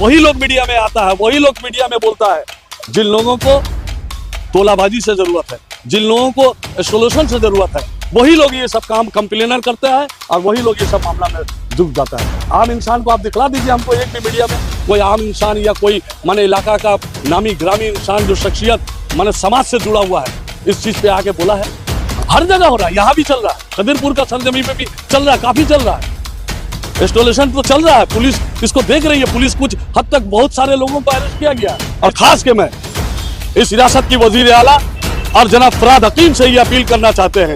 वही लोग मीडिया में आता है, वही लोग मीडिया में बोलता है। जिन लोगों को तोलाबाजी से जरूरत है, जिन लोगों को सोल्यूशन से जरूरत है, वही लोग ये सब काम कंप्लेनर करते हैं और वही लोग ये सब मामला में जुट जाता है। आम इंसान को आप दिखला दीजिए हमको एक भी मीडिया में कोई आम इंसान या कोई माने इलाका का नामी ग्रामीण इंसान जो शख्सियत माने समाज से जुड़ा हुआ है इस चीज पे आके बोला है। हर जगह हो रहा है, यहाँ भी चल रहा है, खदीरपुर का सरजमी पे भी चल रहा है, काफी चल रहा है, इंस्टॉलेशन तो चल रहा है। पुलिस इसको देख रही है, पुलिस कुछ हद तक बहुत सारे लोगों को अरेस्ट किया गया। और खास के मैं इस रियासत की वजीर आला और जनाब फराद हकीम से ये अपील करना चाहते हैं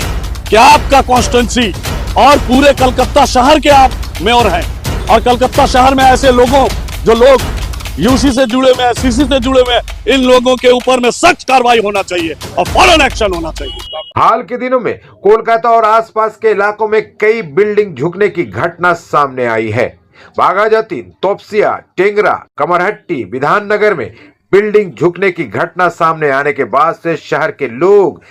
कि आपका कॉन्स्टिट्यूंसी और पूरे कलकत्ता शहर के आप मेयर हैं और कलकत्ता शहर में ऐसे लोगों जो लोग यूसी से जुड़े हुए हैं, सीसी से जुड़े हुए हैं, इन लोगों के ऊपर में सख्त कार्रवाई होना चाहिए और फौरन एक्शन होना चाहिए। हाल के दिनों में कोलकाता और आसपास के इलाकों में कई बिल्डिंग झुकने की घटना सामने आई है। बागाजतीन, तोपसिया, टेंगरा, कमरहट्टी, विधाननगर में बिल्डिंग झुकने की घटना सामने आने के बाद से शहर के लोग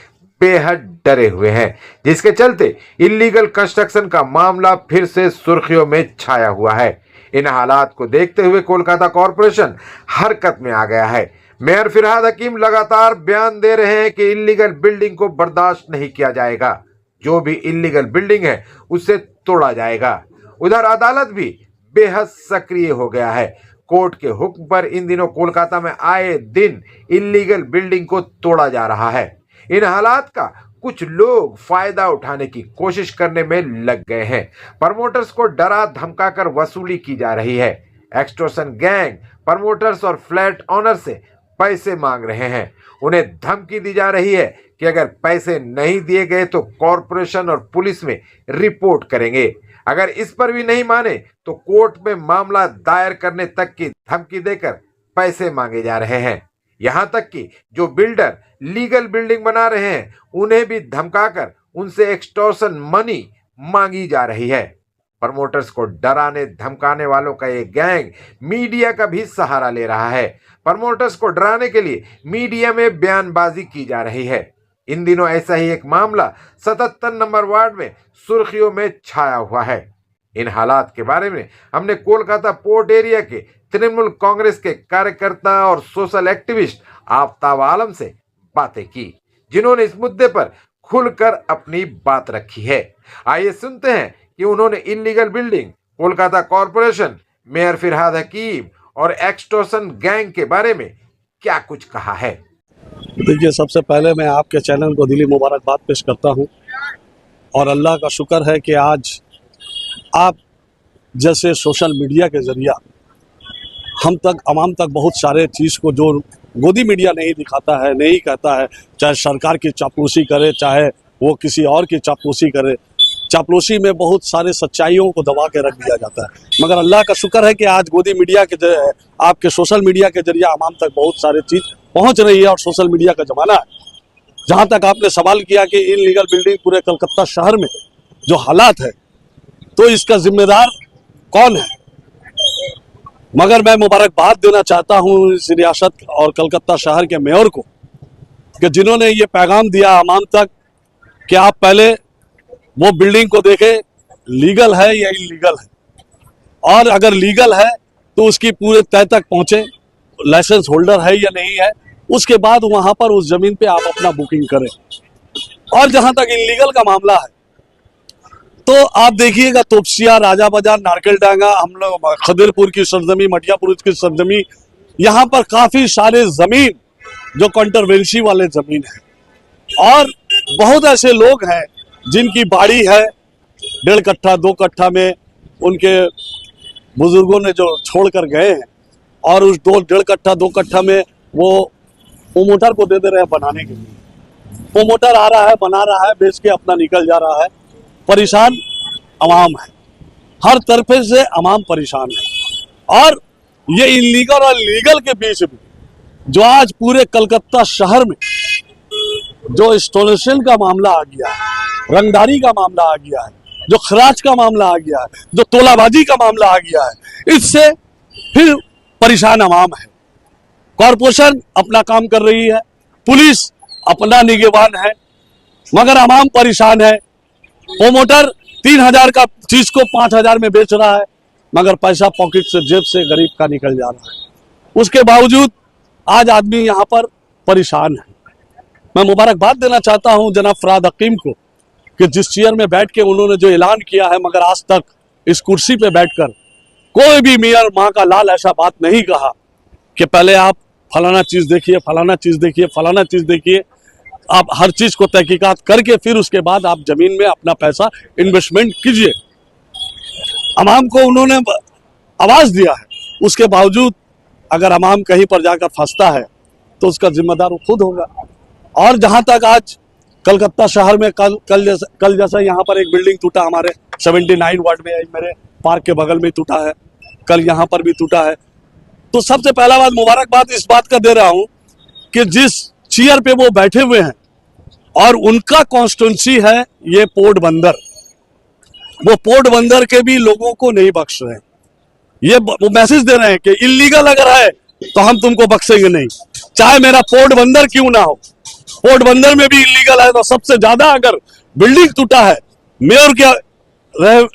बेहद डरे हुए हैं, जिसके चलते इल्लीगल कंस्ट्रक्शन का मामला फिर से सुर्खियों में छाया हुआ है। इन हालात को देखते हुए कोलकाता कॉरपोरेशन हरकत में आ गया है। मेयर फराद हकीम लगातार बयान दे रहे हैं कि इल्लीगल बिल्डिंग को बर्दाश्त नहीं किया जाएगा, जो भी इल्लीगल बिल्डिंग है उसे तोड़ा जाएगा। उधर अदालत भी बेहद सक्रिय हो गया है। कोर्ट के हुक्म पर इन दिनों कोलकाता में आए दिन इल्लीगल बिल्डिंग को तोड़ा जा रहा है। इन हालात का कुछ लोग फायदा उठाने की कोशिश करने में लग गए हैं। प्रमोटर्स को डरा धमकाकर वसूली की जा रही है। एक्सटॉर्शन गैंग प्रमोटर्स और फ्लैट ऑनर से पैसे मांग रहे हैं। उन्हें धमकी दी जा रही है कि अगर पैसे नहीं दिए गए तो कॉरपोरेशन और पुलिस में रिपोर्ट करेंगे। अगर इस पर भी नहीं माने तो कोर्ट में मामला दायर करने तक की धमकी देकर पैसे मांगे जा रहे हैं। यहां तक कि जो बिल्डर लीगल बिल्डिंग बना रहे हैं उन्हें भी धमकाकर उनसे एक्सटॉर्शन मनी मांगी जा रही है। प्रमोटर्स को डराने धमकाने वालों का ये गैंग मीडिया का भी सहारा ले रहा है। प्रमोटर्स को डराने के लिए मीडिया में बयानबाजी की जा रही है। इन दिनों ऐसा ही एक मामला 77 नंबर वार्ड में सुर्खियों में छाया हुआ है। इन हालात के बारे में हमने कोलकाता पोर्ट एरिया के तृणमूल कांग्रेस के कार्यकर्ता और सोशल एक्टिविस्ट आफ्ताब आलम से बातें की, जिन्होंने इस मुद्दे पर खुलकर अपनी बात रखी है। आइए सुनते हैं कि उन्होंने illegal building, Kolkata corporation, mayor Firhad Hakim और एक्सटॉर्शन गैंग के बारे में क्या कुछ कहा है। देखिए, सबसे पहले मैं आपके चैनल को दिली मुबारकबाद पेश करता हूं और अल्लाह का शुक्र है कि आज आप जैसे सोशल मीडिया के जरिया हम तक, आवाम तक बहुत सारे चीज़ को जो गोदी मीडिया नहीं दिखाता है, नहीं कहता है, चाहे सरकार की चापलूसी करे, चाहे वो किसी और की चापलूसी करे, चापलूसी में बहुत सारे सच्चाइयों को दबा के रख दिया जाता है। मगर अल्लाह का शुक्र है कि आज गोदी मीडिया के आपके सोशल मीडिया के जरिए आवाम तक बहुत सारे चीज़ पहुंच रही है और सोशल मीडिया का ज़माना है। जहां तक आपने सवाल किया कि इल्लीगल बिल्डिंग पूरे कलकत्ता शहर में जो हालात है, तो इसका जिम्मेदार कौन है? मगर मैं मुबारकबाद देना चाहता हूं इस रियासत और कलकत्ता शहर के मेयर को कि जिन्होंने ये पैगाम दिया आवाम तक कि आप पहले वो बिल्डिंग को देखें लीगल है या इलीगल है, और अगर लीगल है तो उसकी पूरे तय तक पहुंचे, लाइसेंस होल्डर है या नहीं है, उसके बाद वहां पर उस जमीन पे आप अपना बुकिंग करें। और जहां तक इलीगल का मामला है तो आप देखिएगा तोपसिया, राजा बाजार, नारकेलडांगा, हम लोग खदीरपुर की सरजमी, मटियापुर की सरजमी, यहाँ पर काफी सारे जमीन जो कंट्रोवर्सी वाले जमीन है और बहुत ऐसे लोग हैं जिनकी बाड़ी है 1.5 कट्ठा 2 कट्ठा में, उनके बुजुर्गों ने जो छोड़ कर गए हैं और उस 1.5 कट्ठा 2 कट्ठा में वो प्रोमोटर को दे दे रहे हैं बनाने के लिए। प्रोमोटर आ रहा है, बना रहा है, बेच के अपना निकल जा रहा है। परेशान अवाम है, हर तरफ से अवाम परेशान है। और ये इलीगल और लीगल के बीच में जो आज पूरे कलकत्ता शहर में जो इंस्टॉलेशन का मामला आ गया है, रंगदारी का मामला आ गया है, जो खराज का मामला आ गया है, जो तोलाबाजी का मामला आ गया है, इससे फिर परेशान अवाम है। कॉरपोरेशन अपना काम कर रही है, पुलिस अपना निगरान है, मगर अवाम परेशान है। प्रोमोटर 3000 का चीज को 5000 में बेच रहा है, मगर पैसा पॉकेट से, जेब से गरीब का निकल जा रहा है। उसके बावजूद आज आदमी यहाँ पर परेशान है। मैं मुबारकबाद देना चाहता हूँ जनाब फराद हकीम को कि जिस चेयर में बैठ के उन्होंने जो ऐलान किया है, मगर आज तक इस कुर्सी पे बैठकर कोई भी मियां माँ का लाल ऐसा बात नहीं कहा कि पहले आप फलाना चीज देखिए, फलाना चीज देखिए, फलाना चीज देखिए। आप हर चीज को तहकीकात करके फिर उसके बाद आप जमीन में अपना पैसा इन्वेस्टमेंट कीजिए। अवाम को उन्होंने आवाज दिया है, उसके बावजूद अगर अवाम कहीं पर जाकर फंसता है तो उसका जिम्मेदार वो खुद होगा। और जहां तक आज कलकत्ता शहर में कल जैसा यहाँ पर एक बिल्डिंग टूटा, हमारे 79 वार्ड में, मेरे पार्क के बगल में टूटा है, कल यहाँ पर भी टूटा है। तो सबसे पहला बात मुबारकबाद इस बात का दे रहा हूं कि जिस चेयर पे वो बैठे हुए हैं और उनका कॉन्स्टिट्यूंसी है ये पोर्टबंदर, वो पोर्टबंदर के भी लोगों को नहीं बख्श रहे हैं। ये वो मैसेज दे रहे हैं कि इलीगल अगर है तो हम तुमको बख्शेंगे नहीं, चाहे मेरा पोर्टबंदर क्यों ना हो। पोर्टबंदर में भी इलीगल है तो सबसे ज्यादा अगर बिल्डिंग टूटा है मेयर के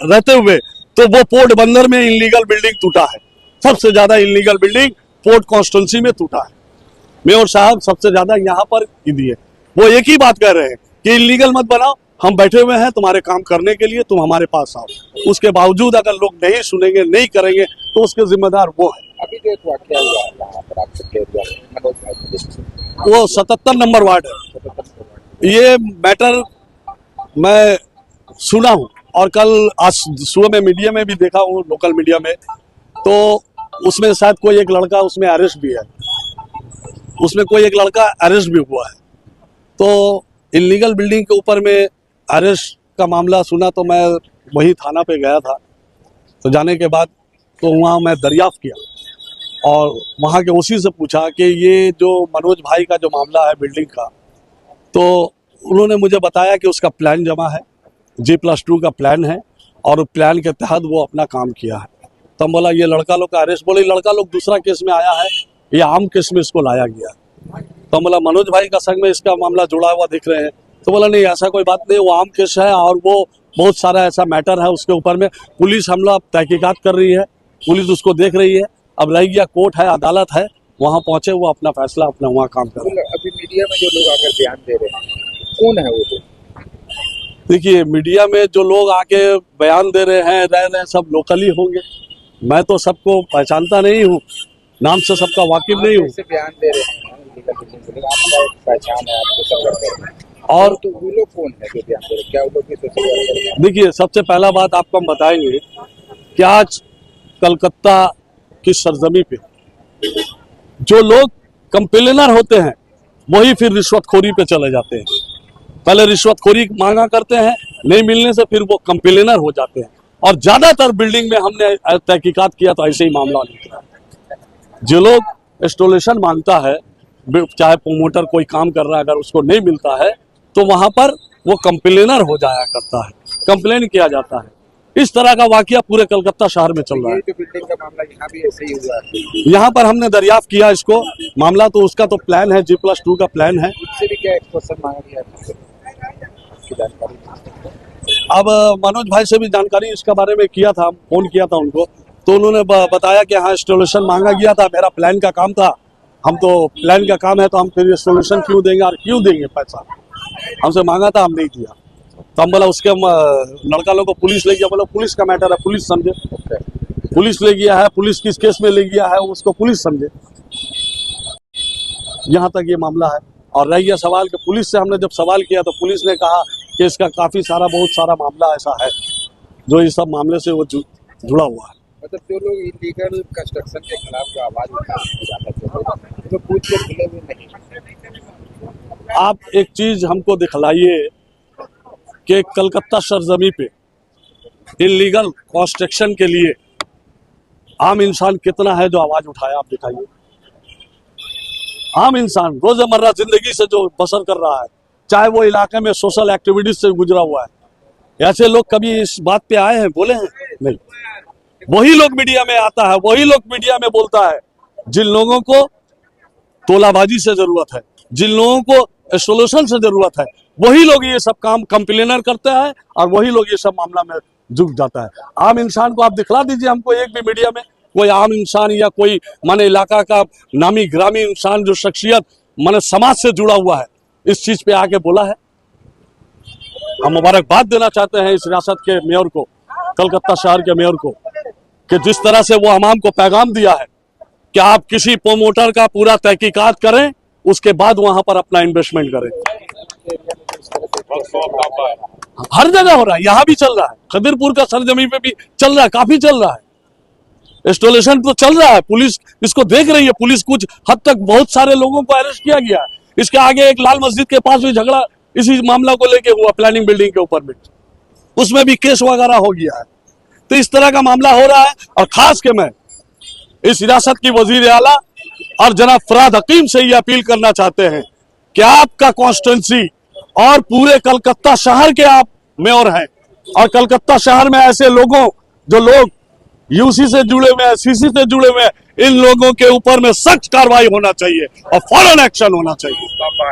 रहते हुए तो वो पोर्टबंदर में इलीगल बिल्डिंग टूटा है। सबसे ज्यादा इलीगल बिल्डिंग पोर्ट कॉन्स्टिट्यूंसी में टूटा है। मेयर साहब सबसे ज्यादा यहाँ पर दिए, वो एक ही बात कर रहे हैं कि इलीगल मत बनाओ, हम बैठे हुए हैं तुम्हारे काम करने के लिए, तुम हमारे पास आओ। उसके बावजूद अगर लोग नहीं सुनेंगे, नहीं करेंगे तो उसके जिम्मेदार वो है। अभी जो एक वाकया हुआ है वहाँ पर आपके मनोज भाई, वो 77 नंबर वार्ड है। ये मैटर मैं सुना हूँ और कल आज सुबह में मीडिया में भी देखा हूँ, लोकल मीडिया में, तो उसमें शायद कोई एक लड़का उसमें अरेस्ट भी है, उसमें कोई एक लड़का अरेस्ट भी हुआ है। तो इलीगल बिल्डिंग के ऊपर में अरेस्ट का मामला सुना तो मैं वही थाना पे गया था। तो जाने के बाद तो वहाँ मैं दरियाफ्त किया और वहाँ के ओसी से पूछा कि ये जो मनोज भाई का जो मामला है बिल्डिंग का, तो उन्होंने मुझे बताया कि उसका प्लान जमा है, G+2 का प्लान है और प्लान के तहत वो अपना काम किया है। तो हम बोला ये लड़का लोग का अरेस्ट, बोले लड़का लोग दूसरा केस में आया है, ये आम केस में इसको लाया गया। तो हम बोला मनोज भाई का संग में इसका मामला जुड़ा हुआ दिख रहे हैं। तो बोला नहीं ऐसा कोई बात नहीं, वो आम केस है और वो बहुत सारा ऐसा मैटर है उसके ऊपर में पुलिस हम लोग तहकीकात कर रही है, पुलिस उसको देख रही है। अब रह गया कोर्ट है, अदालत है, वहाँ पहुंचे वो अपना फैसला अपना वहाँ काम कर रहे हैं। अभी मीडिया में जो लोग आकर बयान दे रहे हैं कौन है वो लोग? देखिए मीडिया में जो लोग आके बयान दे रहे हैं, रह रहे हैं, सब लोकल ही होंगे। मैं तो सबको पहचानता नहीं हूँ, नाम से सबका वाकिफ नहीं हूँ। ऐसे बयान दे रहे हैं आपका एक पहचान है, आपको सब करते हैं। और तो वो लोग कौन है जो बयान दे रहे हैं? क्या वो लोग भी सोशल वर्कर हैं? देखिए सबसे पहला बात आपको हम बताएंगे कि आज कलकत्ता की सरजमी पे जो लोग कंप्लेनर होते हैं वही फिर रिश्वतखोरी पे चले जाते हैं। पहले रिश्वतखोरी मांगा करते हैं, नहीं मिलने से फिर वो कंप्लेनर हो जाते हैं। और ज्यादातर बिल्डिंग में हमने तहकीकात किया तो ऐसे ही मामला निकला। जो लोग इंस्टॉलेशन मांगता है, चाहे प्रोमोटर कोई काम कर रहा है, अगर उसको नहीं मिलता है तो वहां पर वो कंप्लेनर हो जाया करता है, कंप्लेन किया जाता है। इस तरह का वाकया पूरे कलकत्ता शहर में चल रहा है। ये जो बिल्डिंग का मामला यहाँ भी ऐसे ही हुआ है, यहाँ पर हमने दरियाफ्त किया इसको मामला, तो उसका तो प्लान है, G+2 का प्लान है। उससे भी क्या एक्सप्रेशन मांगा गया है? आपकी जानकारी अब मनोज भाई से भी जानकारी इसके बारे में किया था, फोन किया था उनको, तो उन्होंने बताया कि हाँ इंस्टॉलेशन मांगा गया था, मेरा प्लान का काम था, हम तो प्लान का काम है तो हम फिर इंस्टॉलेशन क्यों देंगे और क्यों देंगे पैसा, हमसे मांगा था हम नहीं दिया। तो हम बोला उसके लड़का लोग को पुलिस ले गया, बोला पुलिस का मैटर है, पुलिस समझे, पुलिस ले गया है, पुलिस किस केस में ले गया है उसको पुलिस समझे। यहाँ तक ये मामला है। और रह गया सवाल कि पुलिस से हमने जब सवाल किया तो पुलिस ने कहा कि इसका काफी सारा बहुत सारा मामला ऐसा है जो इस सब मामले से वो जुड़ा हुआ है। मतलब जो लोग इलीगल कंस्ट्रक्शन के खिलाफ जो आवाज उठाते तो पूछ के खुले हुए नहीं। आप एक चीज हमको दिखलाइए कि कलकत्ता सरजमी पे इलीगल कंस्ट्रक्शन के लिए आम इंसान कितना है जो आवाज उठाया, आप दिखाइए। आम इंसान रोजमर्रा जिंदगी से जो बसर कर रहा है, चाहे वो इलाके में सोशल एक्टिविटीज से गुजरा हुआ है, ऐसे लोग कभी इस बात पे आए हैं, बोले हैं? नहीं। वही लोग मीडिया में आता है, वही लोग मीडिया में बोलता है जिन लोगों को तोलाबाजी से जरूरत है, जिन लोगों को सोल्यूशन से जरूरत है, वही लोग ये सब काम कंप्लेनर करते हैं और वही लोग ये सब मामला में झुक जाता है। आम इंसान को आप दिखला दीजिए हमको एक भी मीडिया में कोई आम इंसान या कोई माने इलाका का नामी ग्रामीण इंसान जो शख्सियत माने समाज से जुड़ा हुआ है इस चीज पे आके बोला है। हम मुबारकबाद देना चाहते हैं इस रियासत के मेयर को, कलकत्ता शहर के मेयर को, कि जिस तरह से वो अवाम को पैगाम दिया है कि आप किसी प्रोमोटर का पूरा तहकीकात करें, उसके बाद वहां पर अपना इन्वेस्टमेंट करें। हर जगह हो रहा है, यहां भी चल रहा है, खदिरपुर का सरजमी पे भी चल रहा है, काफी चल रहा है, इंस्टॉलेशन तो चल रहा है। पुलिस इसको देख रही है, पुलिस कुछ हद तक बहुत सारे लोगों को अरेस्ट किया गया है। इसके आगे एक लाल मस्जिद के पास भी झगड़ा इसी मामला को लेके हुआ, प्लानिंग बिल्डिंग के ऊपर में, उसमें भी केस वगैरह हो गया है। तो इस तरह का मामला हो रहा है। और खास के मैं इस रियासत की वजीर आला और जनाब फराद हकीम से ये अपील करना चाहते हैं कि आपका कॉन्स्टिट्यूंसी और पूरे कलकत्ता शहर के आप मेयर हैं, और कलकत्ता शहर में ऐसे लोगों जो लोग यूसी से जुड़े हुए हैं, सीसी से जुड़े हुए हैं, इन लोगों के ऊपर में सख्त कार्रवाई होना चाहिए और फौरन एक्शन होना चाहिए।